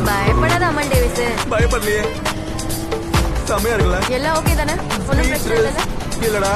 பயப்படாத அமன் டேவிஸ். பயப்படலையே, செமையா இருக்குல்ல? எல்லாம் ஓகே தானே? ஒன்னும் பிரச்சனை இல்ல? இல்லடா.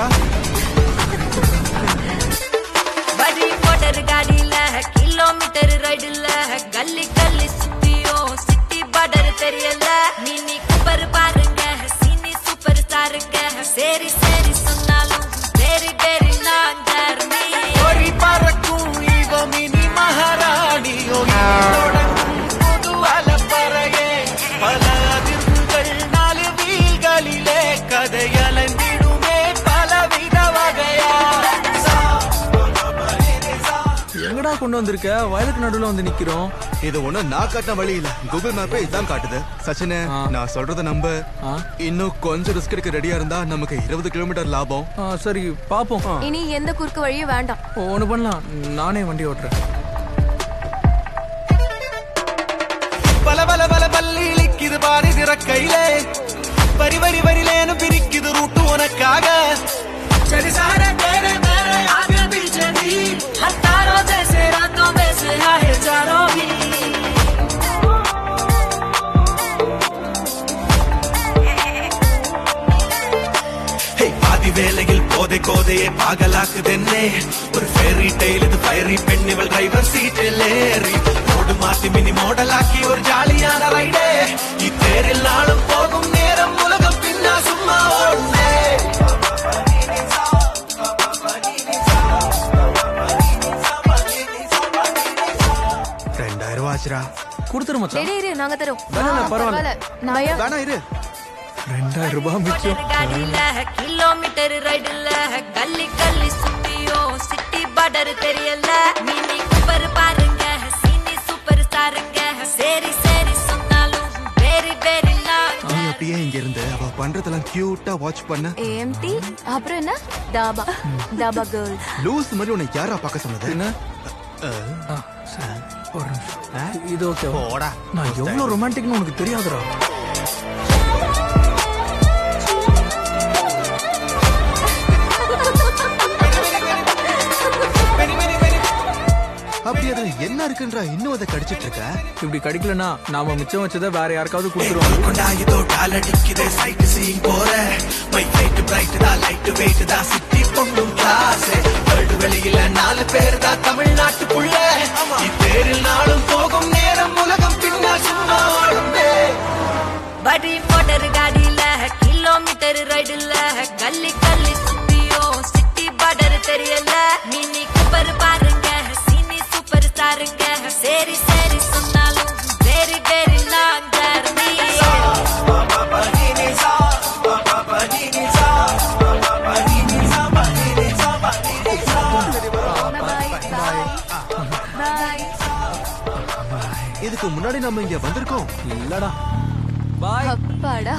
படி மோட்டர் காடியில கிலோமீட்டர் ரைடுல கல்லி கல்லி சுத்தியோ சிட்டி பார்டர் தெரியல. மினி கூப்பர் பாருங்க, சீனி சூப்பர் ஸ்டாருங்க. சரி சரி சொன்னாலும் டேரி டேரி நான் ஜர்மி. ஒரு பறக்கும் இவ மினி மகாராணி. தொடங்கும் புது அலப்பறையே பல அதிர்வுகள் 4 வீல்களிலே கதையலந்திடுமே பலவித வகையா. எங்கடா கொண்டு வந்திருக்க? வயலுக்கு நடுவுல வந்து நிக்கிறோம். இது ஒண்ணு நான் காட்டின வழி இல்ல, கூகுள் மேப்பே இதான் காட்டுது. சச்சினே, நான் சொல்றத நம்ப. இன்னும் கொஞ்சம் ரிஸ்க் எடுக்க ரெடியா இருந்தா நமக்கு 20 கிலோமீட்டர் லாபம். சரி பாப்போம். இனி எந்த குறுக்கு வழியும் வேண்டாம். ஒண்ணு பண்ணலாம், நானே வண்டி ஓட்டுறேன். பல பல பல பல்லி இழிக்குது பாரி திறக்கையிலே. வரி வரி வரிலேனு பிரிக்குது ரூட்டு உனக்காக. சரி சார तेरे मेरे आगे पीछे भी हजारों जैसे रातों में से आए चारों भी. பாதி வேலையில் போதை கோதையை பாகலாக்குதென்னே. ஒரு ஃபேரி டெய்ல் இது ஃபயரி பெண் இவள் டிரைவர் சீட்டில் ஏறி ரோடு மாத்தி மினி மாடலாக்கி ஒரு ஜாலியான ரைடே. இத்தேரில் நாளும் போகும் நேரம் உலகம் பின்னா சும்மா ஓடுனே. 2000 ஆச்சுடா. கொடுத்துரு மச்சான். டேய் டேய், நாங்க தரோம். பரவாயில்ல. நான் வேணா இரு. 2000 ரூபாய் மிச்சம். காடியில கிலோமீட்டர் ரைடுல கல்லி கல்லி சுத்தியோ சிட்டி பார்டர் தெரியல. மினி கூப்பர் பாருங்க, சீனி சூப்பர் ஸ்டாருங்க. சரி சரி சொன்னாலும் வெரி வெரி நான். நீ அப்படியே இங்க இருந்து அவ பண்றதெல்லாம் கியூட்டா வாட்ச் பண்ண. ஏஎம்டி அப்புறம் என்ன? தாபா தாபா கேர்ள்ஸ். லூஸ் மாதிரி உன்னை யாரா பார்க்க சொன்னது? என்ன? சரி, ஒரு நிமிஷம். இது ஓகே. போடா. நான் எவ்வளவு ரொமான்டிக்னு உனக்கு தெரியாதுடா. அப்படி அதுல என்ன இருக்குன்றா இன்னும் அதை கடிச்சிட்டு இருக்க? இப்படி கடிக்கலனா நாம மிச்சம் வச்சதை வேற யாருக்காவது கொடுத்துருவோம். கொண்டாயிதோ டாலடிக்குதே சைட் சீன் போற. மை லைட் பிரைட் தான் லைட் வெயிட் தான் சிட்டி பொண்ணும் கிளாஸ். வேர்ல்டு வெளியில 4 பேர் தான் தமிழ்நாட்டுக்குள்ள. இப்பேரில் நாளும் போகும் நேரம் உலகம் பின்னா சும்மா ஓடுமே. படி மோட்டர் காடியில கிலோமீட்டர் ரைடுல கல்லி கல்லி சுத்தியோ சிட்டி பார்டர் தெரியல. மினி கூப்பர் பாருங்க, சீனி சூப்பர் ஸ்டாருங்க. சரி சரி சொன்னாலும் வெரி வெரி நான் ஜர்மி. இதுக்கு முன்னாடி நம்ம இங்க வந்திருக்கோம் இல்லடா. பாய். அப்பாடா.